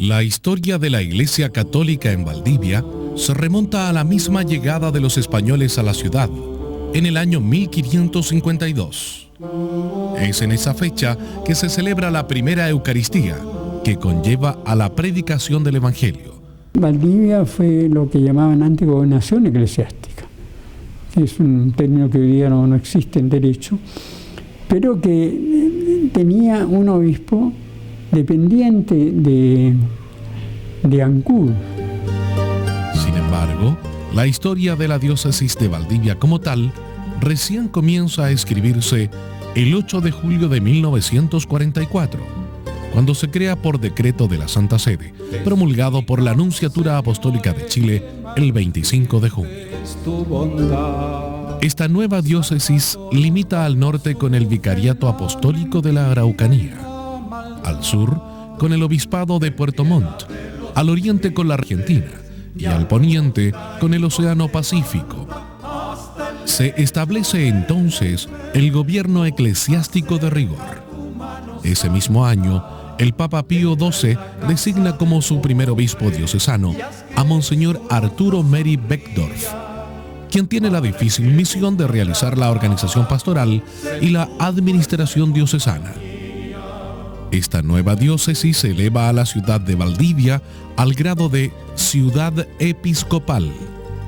La historia de la Iglesia Católica en Valdivia se remonta a la misma llegada de los españoles a la ciudad, en el año 1552. Es en esa fecha que se celebra la primera Eucaristía, que conlleva a la predicación del Evangelio. Valdivia fue lo que llamaban antes gobernación eclesiástica, que es un término que hoy día no existe en derecho, pero que tenía un obispo dependiente de Ancud. Sin embargo, la historia de la diócesis de Valdivia como tal recién comienza a escribirse el 8 de julio de 1944, cuando se crea por decreto de la Santa Sede, promulgado por la Nunciatura Apostólica de Chile el 25 de junio. Esta nueva diócesis limita al norte con el Vicariato Apostólico de la Araucanía, al sur con el Obispado de Puerto Montt, al oriente con la Argentina y al poniente con el Océano Pacífico. Se establece entonces el gobierno eclesiástico de rigor. Ese mismo año, el Papa Pío XII designa como su primer obispo diocesano a Monseñor Arturo Meri Beckdorf, quien tiene la difícil misión de realizar la organización pastoral y la administración diocesana. Esta nueva diócesis se eleva a la ciudad de Valdivia al grado de ciudad episcopal,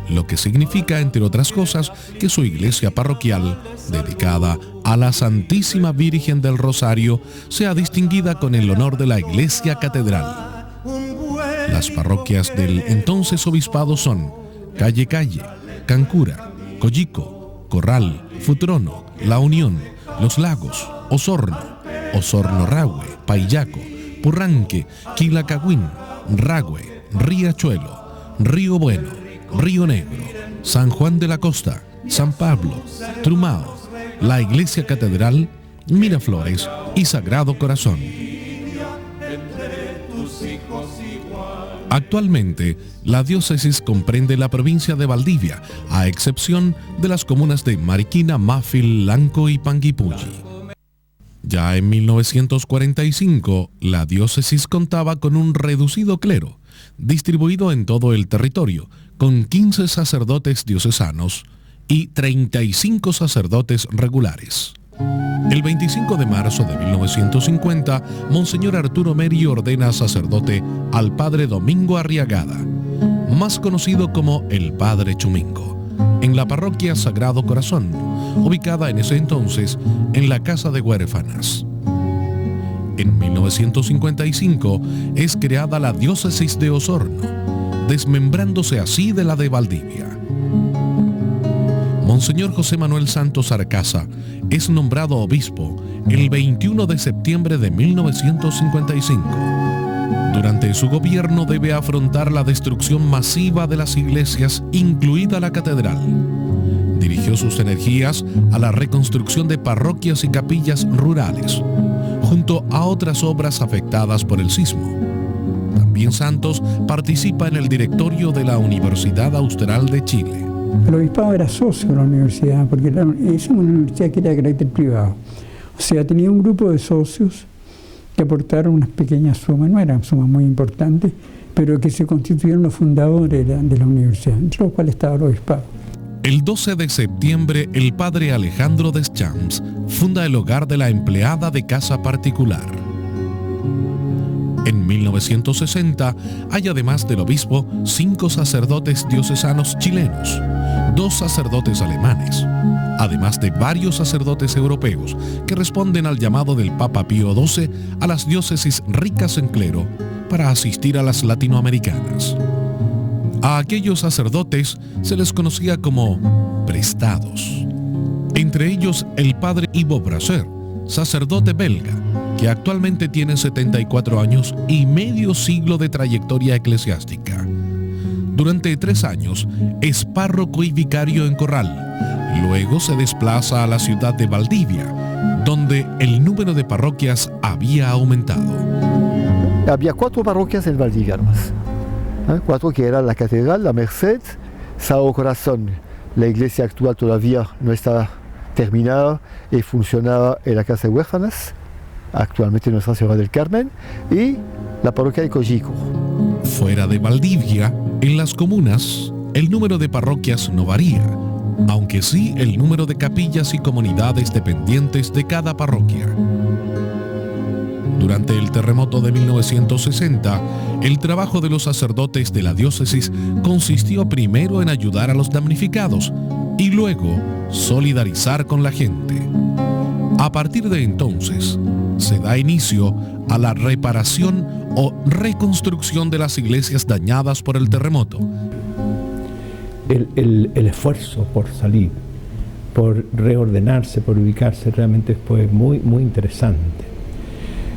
lo que significa, entre otras cosas, que su iglesia parroquial, dedicada a la Santísima Virgen del Rosario, sea distinguida con el honor de la iglesia catedral. Las parroquias del entonces obispado son Calle, Cancura, Collico, Corral, Futrono, La Unión, Los Lagos, Osorno-Rahue, Payaco, Purranque, Quilacagüín, Rahue, Riachuelo, Río Bueno, Río Negro, San Juan de la Costa, San Pablo, Trumao, la Iglesia Catedral, Miraflores y Sagrado Corazón. Actualmente, la diócesis comprende la provincia de Valdivia, a excepción de las comunas de Mariquina, Mafil, Lanco y Panguipulli. Ya en 1945, la diócesis contaba con un reducido clero, distribuido en todo el territorio, con 15 sacerdotes diocesanos y 35 sacerdotes regulares. El 25 de marzo de 1950, Monseñor Arturo Meri ordena sacerdote al Padre Domingo Arriagada, más conocido como el Padre Chumingo, en la parroquia Sagrado Corazón, ubicada en ese entonces en la Casa de Huérfanas. En 1955 es creada la diócesis de Osorno, desmembrándose así de la de Valdivia. Monseñor José Manuel Santos Arcaza es nombrado obispo el 21 de septiembre de 1955. Durante su gobierno debe afrontar la destrucción masiva de las iglesias, incluida la catedral. Dirigió sus energías a la reconstrucción de parroquias y capillas rurales, junto a otras obras afectadas por el sismo. También Santos participa en el directorio de la Universidad Austral de Chile. El obispado era socio de la universidad, porque es una universidad que era de carácter privado. O sea, tenía un grupo de socios que aportaron unas pequeñas sumas, no eran sumas muy importantes, pero que se constituyeron los fundadores de la universidad, entre los cuales estaba el obispado. El 12 de septiembre, el padre Alejandro Deschamps funda el Hogar de la Empleada de Casa Particular. En 1960 hay, además del obispo, 5 sacerdotes diocesanos chilenos, 2 sacerdotes alemanes, además de varios sacerdotes europeos que responden al llamado del Papa Pío XII a las diócesis ricas en clero para asistir a las latinoamericanas. A aquellos sacerdotes se les conocía como prestados. Entre ellos el padre Ivo Brasser, sacerdote belga, que actualmente tiene 74 años y medio siglo de trayectoria eclesiástica. Durante 3 años es párroco y vicario en Corral. Luego se desplaza a la ciudad de Valdivia, donde el número de parroquias había aumentado. Había 4 parroquias en Valdivia más. 4 que eran la Catedral, la Merced, Sagrado Corazón. La iglesia actual todavía no está terminada y funcionaba en la Casa de Huérfanas, actualmente Nuestra Señora del Carmen, y la parroquia de Coyico. Fuera de Valdivia, en las comunas, el número de parroquias no varía, aunque sí el número de capillas y comunidades dependientes de cada parroquia. Durante el terremoto de 1960, el trabajo de los sacerdotes de la diócesis consistió primero en ayudar a los damnificados y luego solidarizar con la gente. A partir de entonces, se da inicio a la reparación o reconstrucción de las iglesias dañadas por el terremoto. El esfuerzo por salir, por reordenarse, por ubicarse, realmente fue muy, muy interesante.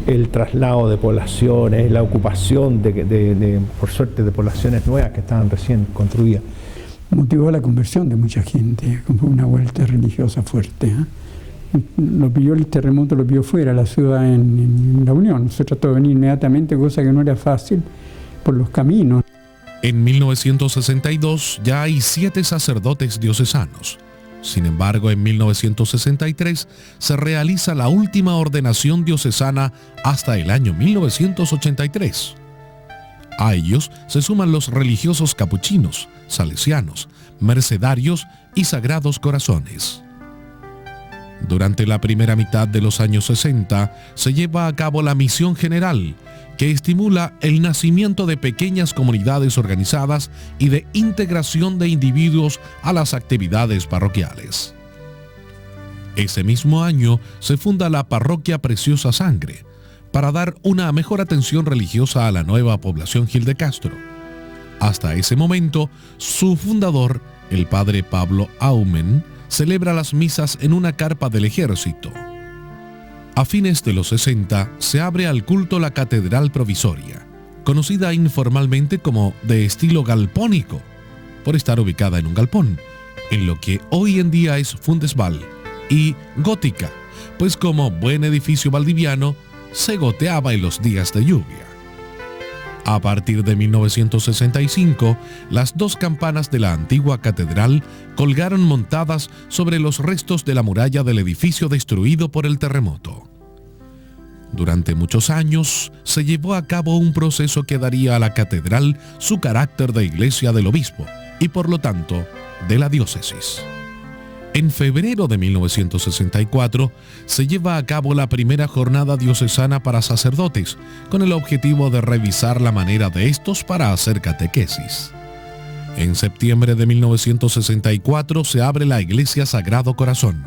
El traslado de poblaciones, la ocupación por suerte, de poblaciones nuevas que estaban recién construidas. Motivó la conversión de mucha gente, como una vuelta religiosa fuerte, ¿eh? Lo pilló el terremoto, lo pilló fuera, la ciudad en La Unión. Se trató de venir inmediatamente, cosa que no era fácil por los caminos. En 1962 ya hay 7 sacerdotes diocesanos. Sin embargo, en 1963 se realiza la última ordenación diocesana hasta el año 1983. A ellos se suman los religiosos capuchinos, salesianos, mercedarios y sagrados corazones. Durante la primera mitad de los años 60 se lleva a cabo la misión general, que estimula el nacimiento de pequeñas comunidades organizadas y de integración de individuos a las actividades parroquiales. Ese mismo año se funda la Parroquia Preciosa Sangre, para dar una mejor atención religiosa a la nueva población Gil de Castro. Hasta ese momento, su fundador, el padre Pablo Aumen, celebra las misas en una carpa del ejército. A fines de los 60 se abre al culto la Catedral Provisoria, conocida informalmente como de estilo galpónico, por estar ubicada en un galpón, en lo que hoy en día es Fundesval, y gótica, pues como buen edificio valdiviano, se goteaba en los días de lluvia. A partir de 1965, las 2 campanas de la antigua catedral colgaron montadas sobre los restos de la muralla del edificio destruido por el terremoto. Durante muchos años se llevó a cabo un proceso que daría a la catedral su carácter de iglesia del obispo y por lo tanto de la diócesis. En febrero de 1964 se lleva a cabo la primera jornada diocesana para sacerdotes, con el objetivo de revisar la manera de estos para hacer catequesis. En septiembre de 1964 se abre la Iglesia Sagrado Corazón.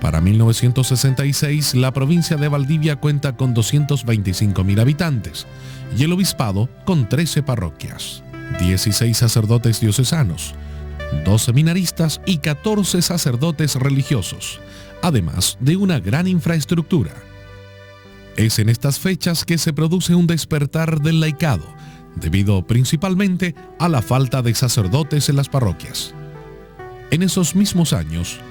Para 1966 la provincia de Valdivia cuenta con 225.000 habitantes y el obispado con 13 parroquias, 16 sacerdotes diocesanos, 2 seminaristas y 14 sacerdotes religiosos, además de una gran infraestructura. Es en estas fechas que se produce un despertar del laicado, debido principalmente a la falta de sacerdotes en las parroquias. En esos mismos años,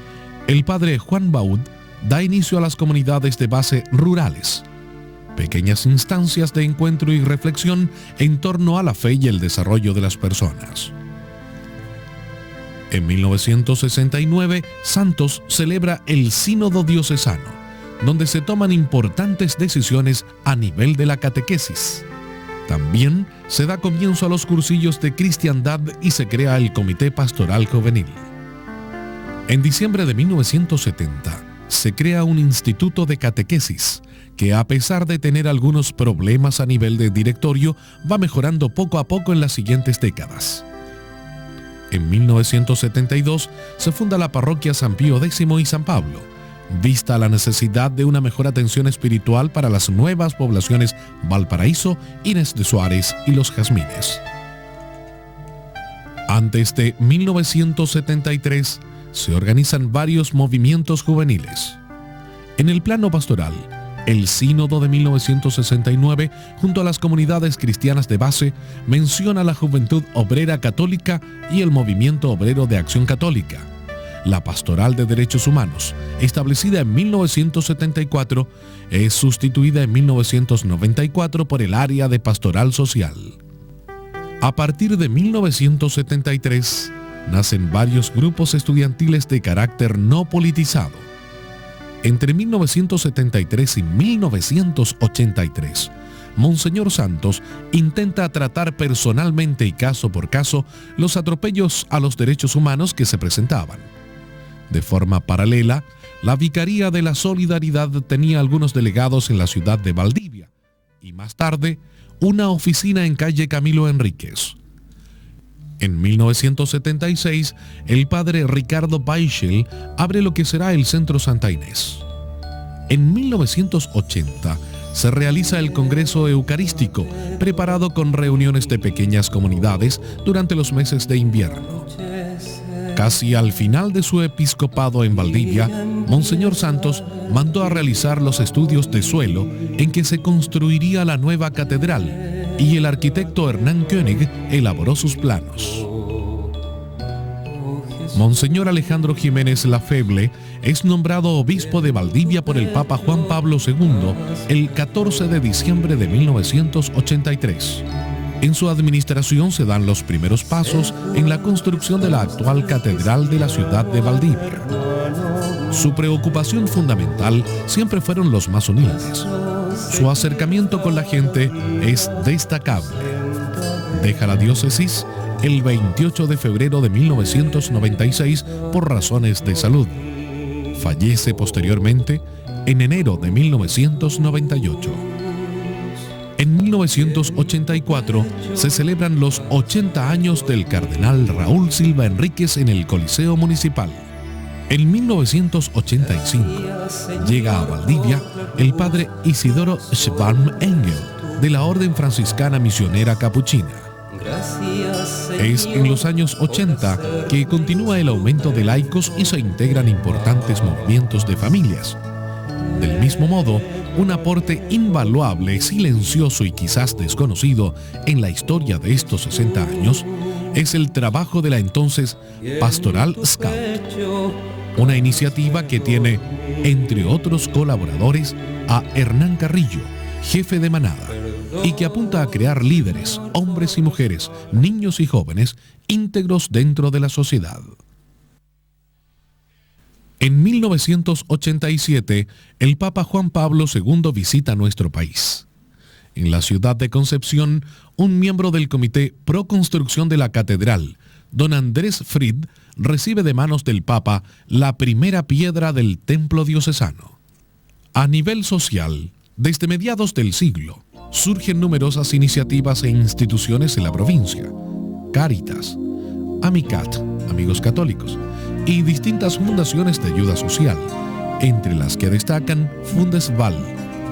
el padre Juan Baud da inicio a las comunidades de base rurales, pequeñas instancias de encuentro y reflexión en torno a la fe y el desarrollo de las personas. En 1969, Santos celebra el Sínodo Diocesano, donde se toman importantes decisiones a nivel de la catequesis. También se da comienzo a los cursillos de cristiandad y se crea el Comité Pastoral Juvenil. En diciembre de 1970, se crea un instituto de catequesis, que a pesar de tener algunos problemas a nivel de directorio, va mejorando poco a poco en las siguientes décadas. En 1972 se funda la parroquia San Pío X y San Pablo, vista la necesidad de una mejor atención espiritual para las nuevas poblaciones Valparaíso, Inés de Suárez y Los Jazmines. Antes de 1973 se organizan varios movimientos juveniles. En el plano pastoral, el Sínodo de 1969, junto a las comunidades cristianas de base, menciona la Juventud Obrera Católica y el Movimiento Obrero de Acción Católica. La Pastoral de Derechos Humanos, establecida en 1974, es sustituida en 1994 por el Área de Pastoral Social. A partir de 1973, nacen varios grupos estudiantiles de carácter no politizado. Entre 1973 y 1983, Monseñor Santos intenta tratar personalmente y caso por caso los atropellos a los derechos humanos que se presentaban. De forma paralela, la Vicaría de la Solidaridad tenía algunos delegados en la ciudad de Valdivia y más tarde una oficina en calle Camilo Enríquez. En 1976, el padre Ricardo Baichel abre lo que será el Centro Santa Inés. En 1980 se realiza el Congreso Eucarístico, preparado con reuniones de pequeñas comunidades durante los meses de invierno. Casi al final de su episcopado en Valdivia, Monseñor Santos mandó a realizar los estudios de suelo en que se construiría la nueva catedral, y el arquitecto Hernán König elaboró sus planos. Monseñor Alejandro Jiménez Lafeble es nombrado obispo de Valdivia por el Papa Juan Pablo II el 14 de diciembre de 1983. En su administración se dan los primeros pasos en la construcción de la actual catedral de la ciudad de Valdivia. Su preocupación fundamental siempre fueron los más humildes. Su acercamiento con la gente es destacable. Deja la diócesis el 28 de febrero de 1996 por razones de salud. Fallece posteriormente en enero de 1998. En 1984 se celebran los 80 años del cardenal Raúl Silva Enríquez en el Coliseo Municipal. En 1985 llega a Valdivia el padre Isidoro Schwarm-Engel de la Orden Franciscana Misionera Capuchina. Es en los años 80 que continúa el aumento de laicos y se integran importantes movimientos de familias. Del mismo modo, un aporte invaluable, silencioso y quizás desconocido en la historia de estos 60 años es el trabajo de la entonces Pastoral Scout, una iniciativa que tiene, entre otros colaboradores, a Hernán Carrillo, jefe de manada, y que apunta a crear líderes, hombres y mujeres, niños y jóvenes, íntegros dentro de la sociedad. En 1987, el Papa Juan Pablo II visita nuestro país. En la ciudad de Concepción, un miembro del Comité Pro Construcción de la Catedral, don Andrés Fried, recibe de manos del Papa la primera piedra del templo diocesano. A nivel social, desde mediados del siglo, surgen numerosas iniciativas e instituciones en la provincia. Cáritas, Amicat, Amigos Católicos, y distintas fundaciones de ayuda social, entre las que destacan Fundesval,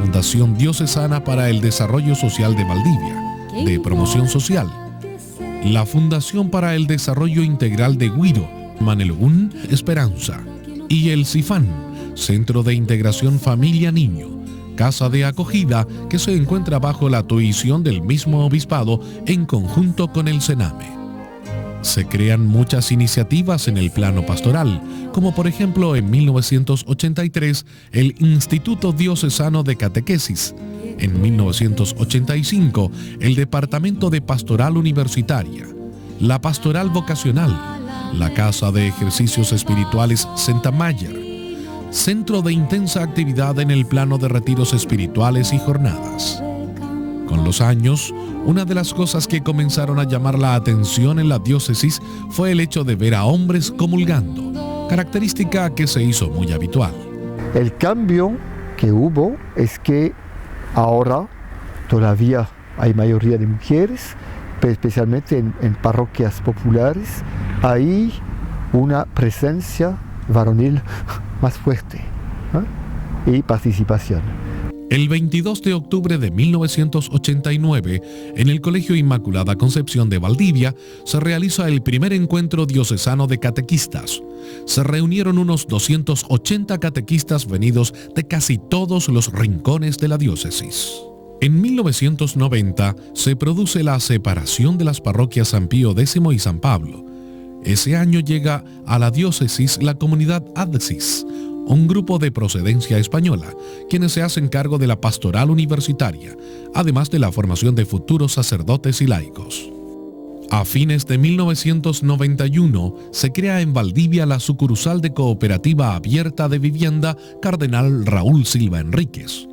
Fundación Diocesana para el Desarrollo Social de Valdivia, de promoción social, la Fundación para el Desarrollo Integral de Guiro, Manelugún Esperanza, y el CIFAN, Centro de Integración Familia-Niño, casa de acogida que se encuentra bajo la tuición del mismo obispado en conjunto con el Sename. Se crean muchas iniciativas en el plano pastoral, como por ejemplo en 1983 el Instituto Diocesano de Catequesis, en 1985 el Departamento de Pastoral Universitaria, la Pastoral Vocacional, la Casa de Ejercicios Espirituales Santa Mayer, centro de intensa actividad en el plano de retiros espirituales y jornadas. Con los años, una de las cosas que comenzaron a llamar la atención en la diócesis fue el hecho de ver a hombres comulgando, característica que se hizo muy habitual. El cambio que hubo es que ahora todavía hay mayoría de mujeres, pero especialmente en parroquias populares hay una presencia varonil más fuerte, y participación. El 22 de octubre de 1989, en el Colegio Inmaculada Concepción de Valdivia, se realiza el primer encuentro diocesano de catequistas. Se reunieron unos 280 catequistas venidos de casi todos los rincones de la diócesis. En 1990 se produce la separación de las parroquias San Pío X y San Pablo. Ese año llega a la diócesis la comunidad Adsis, un grupo de procedencia española, quienes se hacen cargo de la pastoral universitaria, además de la formación de futuros sacerdotes y laicos. A fines de 1991 se crea en Valdivia la sucursal de Cooperativa Abierta de Vivienda Cardenal Raúl Silva Enríquez.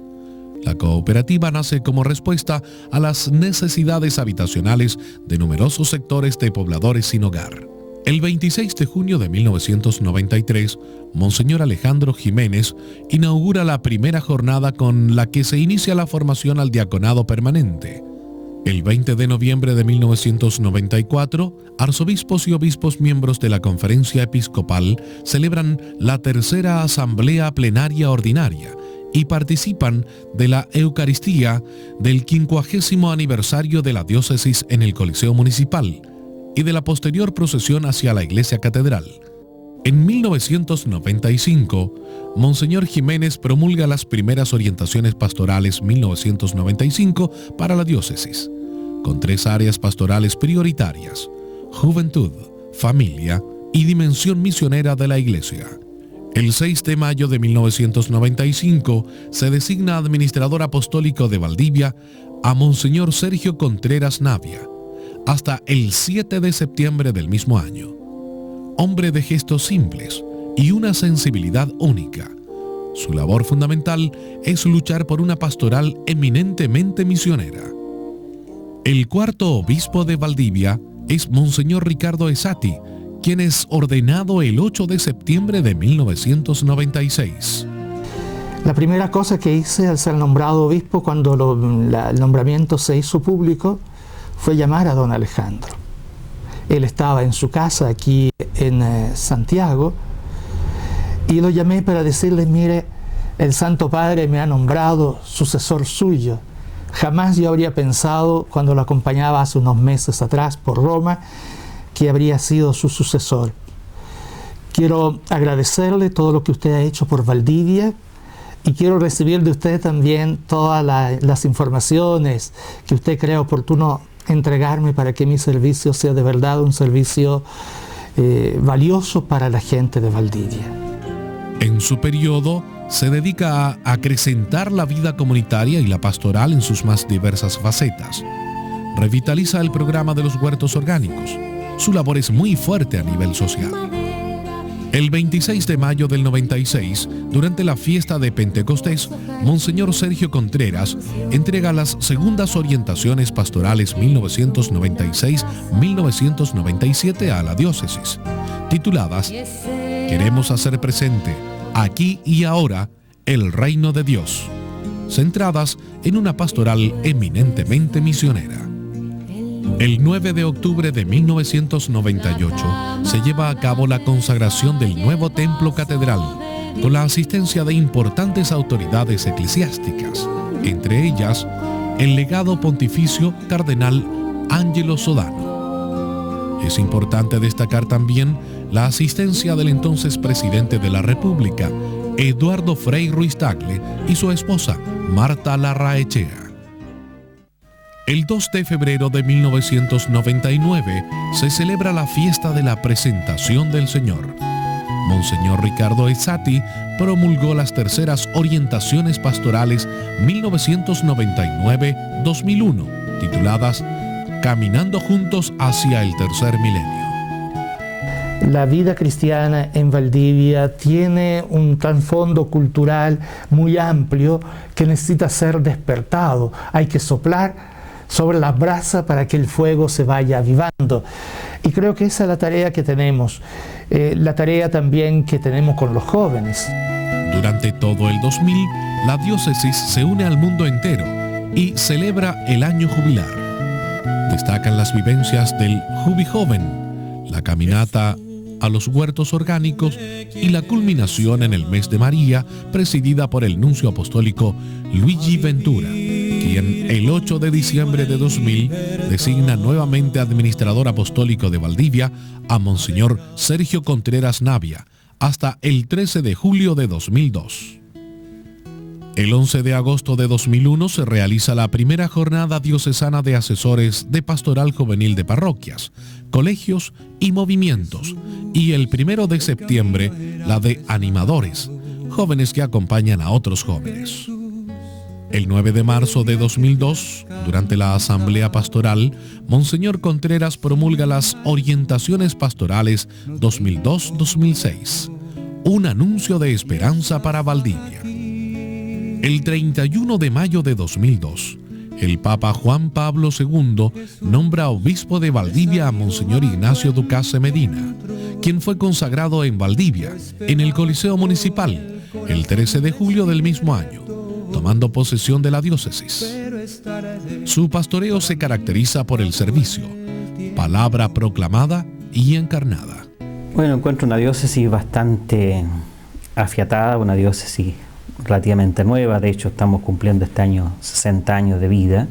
La cooperativa nace como respuesta a las necesidades habitacionales de numerosos sectores de pobladores sin hogar. El 26 de junio de 1993, Monseñor Alejandro Jiménez inaugura la primera jornada con la que se inicia la formación al diaconado permanente. El 20 de noviembre de 1994, arzobispos y obispos miembros de la Conferencia Episcopal celebran la tercera Asamblea Plenaria Ordinaria y participan de la Eucaristía del 50º aniversario de la diócesis en el Coliseo Municipal y de la posterior procesión hacia la Iglesia Catedral. En 1995, Monseñor Jiménez promulga las primeras orientaciones pastorales 1995 para la diócesis, con 3 áreas pastorales prioritarias: juventud, familia y dimensión misionera de la Iglesia. El 6 de mayo de 1995 se designa administrador apostólico de Valdivia a Monseñor Sergio Contreras Navia, hasta el 7 de septiembre del mismo año. Hombre de gestos simples y una sensibilidad única, su labor fundamental es luchar por una pastoral eminentemente misionera. El cuarto obispo de Valdivia es Monseñor Ricardo Esati, quien es ordenado el 8 de septiembre de 1996. La primera cosa que hice al ser nombrado obispo cuando el nombramiento se hizo público fue llamar a don Alejandro. Él estaba en su casa aquí en Santiago y lo llamé para decirle: mire, el Santo Padre me ha nombrado sucesor suyo. Jamás yo habría pensado, cuando lo acompañaba hace unos meses atrás por Roma, que habría sido su sucesor. Quiero agradecerle todo lo que usted ha hecho por Valdivia y quiero recibir de usted también todas las informaciones que usted crea oportuno entregarme para que mi servicio sea de verdad un servicio valioso para la gente de Valdivia. En su periodo se dedica a acrecentar la vida comunitaria y la pastoral en sus más diversas facetas. Revitaliza el programa de los huertos orgánicos. Su labor es muy fuerte a nivel social. El 26 de mayo del 96, durante la fiesta de Pentecostés, Monseñor Sergio Contreras entrega las segundas orientaciones pastorales 1996-1997 a la diócesis, tituladas "Queremos hacer presente, aquí y ahora, el reino de Dios", centradas en una pastoral eminentemente misionera. El 9 de octubre de 1998 se lleva a cabo la consagración del nuevo templo catedral, con la asistencia de importantes autoridades eclesiásticas, entre ellas el legado pontificio cardenal Ángelo Sodano. Es importante destacar también la asistencia del entonces presidente de la República, Eduardo Frei Ruiz Tagle, y su esposa, Marta Larraechea. El 2 de febrero de 1999 se celebra la fiesta de la Presentación del Señor. Monseñor Ricardo Esati promulgó las terceras orientaciones pastorales 1999-2001, tituladas Caminando juntos hacia el tercer milenio. La vida cristiana en Valdivia tiene un trasfondo cultural muy amplio que necesita ser despertado. Hay que soplar sobre la brasa para que el fuego se vaya avivando. Y creo que esa es la tarea que tenemos, la tarea también que tenemos con los jóvenes. Durante todo el 2000, la diócesis se une al mundo entero y celebra el año jubilar. Destacan las vivencias del Jubijoven, la caminata a los huertos orgánicos y la culminación en el mes de María, presidida por el nuncio apostólico Luigi Ventura, quien el 8 de diciembre de 2000 designa nuevamente administrador apostólico de Valdivia a Monseñor Sergio Contreras Navia, hasta el 13 de julio de 2002. El 11 de agosto de 2001 se realiza la primera jornada diocesana de asesores de pastoral juvenil de parroquias, colegios y movimientos, y el 1 de septiembre la de animadores, jóvenes que acompañan a otros jóvenes. El 9 de marzo de 2002, durante la Asamblea Pastoral, Monseñor Contreras promulga las Orientaciones Pastorales 2002-2006, un anuncio de esperanza para Valdivia. El 31 de mayo de 2002, el Papa Juan Pablo II nombra obispo de Valdivia a Monseñor Ignacio Ducase Medina, quien fue consagrado en Valdivia, en el Coliseo Municipal, el 13 de julio del mismo año, tomando posesión de la diócesis. Su pastoreo se caracteriza por el servicio, palabra proclamada y encarnada. Bueno, encuentro una diócesis bastante afiatada, una diócesis relativamente nueva. De hecho, estamos cumpliendo este año 60 años de vida,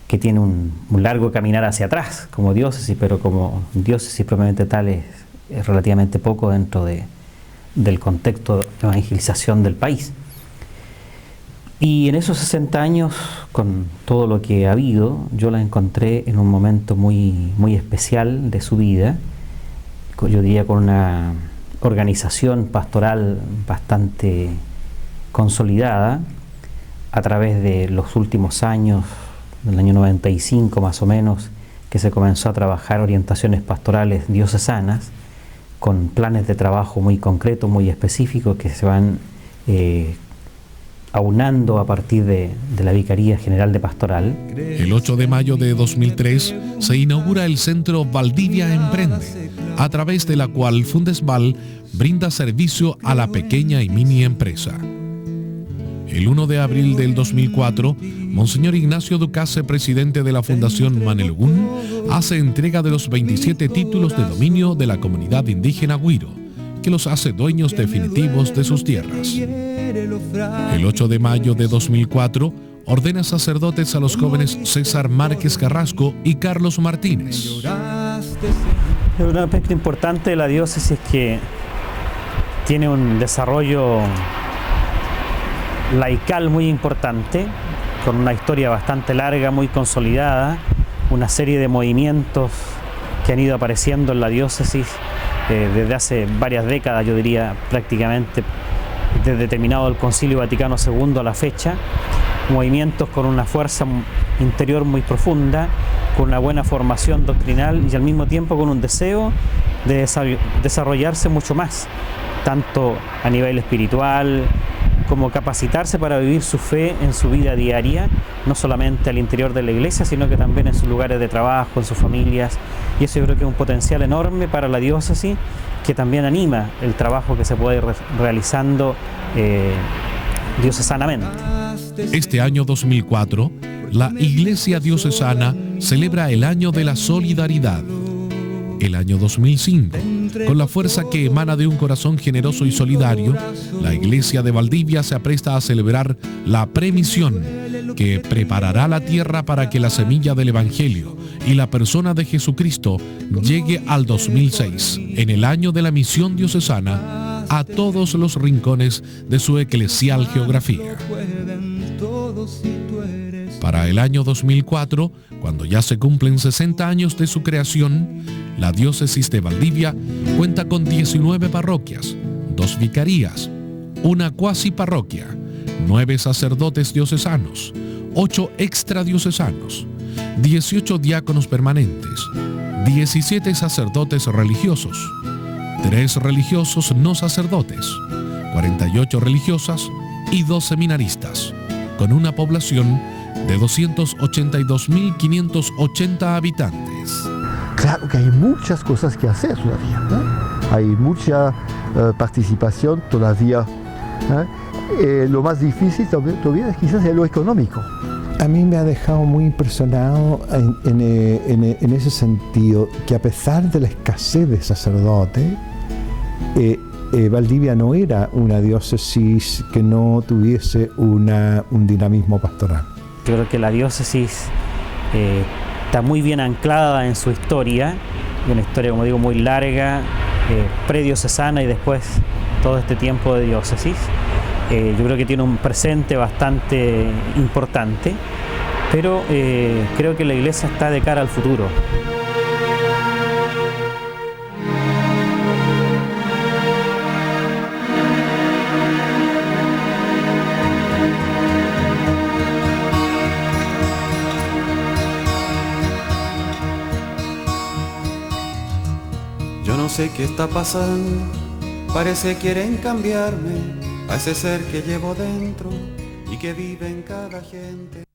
que tiene un largo caminar hacia atrás como diócesis, pero como diócesis propiamente tal es relativamente poco dentro del contexto de evangelización del país. Y en esos 60 años, con todo lo que ha habido, yo la encontré en un momento muy especial de su vida, yo diría con una organización pastoral bastante consolidada a través de los últimos años, del año 95 más o menos, que se comenzó a trabajar orientaciones pastorales diocesanas con planes de trabajo muy concretos, muy específicos, que se van aunando a partir de la Vicaría General de Pastoral. El 8 de mayo de 2003 se inaugura el Centro Valdivia Emprende, a través de la cual Fundesval brinda servicio a la pequeña y mini empresa. El 1 de abril del 2004, Monseñor Ignacio Ducase, presidente de la Fundación Manelugún, hace entrega de los 27 títulos de dominio de la comunidad indígena Huiro, que los hace dueños definitivos de sus tierras. El 8 de mayo de 2004, ordena sacerdotes a los jóvenes César Márquez Carrasco y Carlos Martínez. Un aspecto importante de la diócesis es que tiene un desarrollo laical muy importante, con una historia bastante larga, muy consolidada, una serie de movimientos que han ido apareciendo en la diócesis desde hace varias décadas, yo diría prácticamente desde terminado el Concilio Vaticano II a la fecha, movimientos con una fuerza interior muy profunda, con una buena formación doctrinal y al mismo tiempo con un deseo de desarrollarse mucho más, tanto a nivel espiritual como capacitarse para vivir su fe en su vida diaria, no solamente al interior de la iglesia, sino que también en sus lugares de trabajo, en sus familias, y eso yo creo que es un potencial enorme para la diócesis, que también anima el trabajo que se puede ir realizando diocesanamente. Este año 2004, la Iglesia Diocesana celebra el Año de la Solidaridad. El año 2005, con la fuerza que emana de un corazón generoso y solidario, la Iglesia de Valdivia se apresta a celebrar la premisión, que preparará la tierra para que la semilla del Evangelio y la persona de Jesucristo llegue al 2006, en el año de la misión diocesana, a todos los rincones de su eclesial geografía. Para el año 2004, cuando ya se cumplen 60 años de su creación, la diócesis de Valdivia cuenta con 19 parroquias, 2 vicarías, una cuasi parroquia, 9 sacerdotes diocesanos, 8 extradiocesanos, 18 diáconos permanentes, 17 sacerdotes religiosos, 3 religiosos no sacerdotes, 48 religiosas y 2 seminaristas, con una población de 282.580 habitantes. Claro que hay muchas cosas que hacer todavía, ¿no? Hay mucha participación todavía. Lo más difícil todavía es quizás lo económico. A mí me ha dejado muy impresionado en ese sentido, que a pesar de la escasez de sacerdotes, Valdivia no era una diócesis que no tuviese un dinamismo pastoral. Yo creo que la diócesis está muy bien anclada en su historia, una historia, como digo, muy larga, prediocesana y después todo este tiempo de diócesis. Yo creo que tiene un presente bastante importante, pero creo que la iglesia está de cara al futuro. Yo no sé qué está pasando, parece quieren cambiarme a ese ser que llevo dentro, y que vive en cada gente.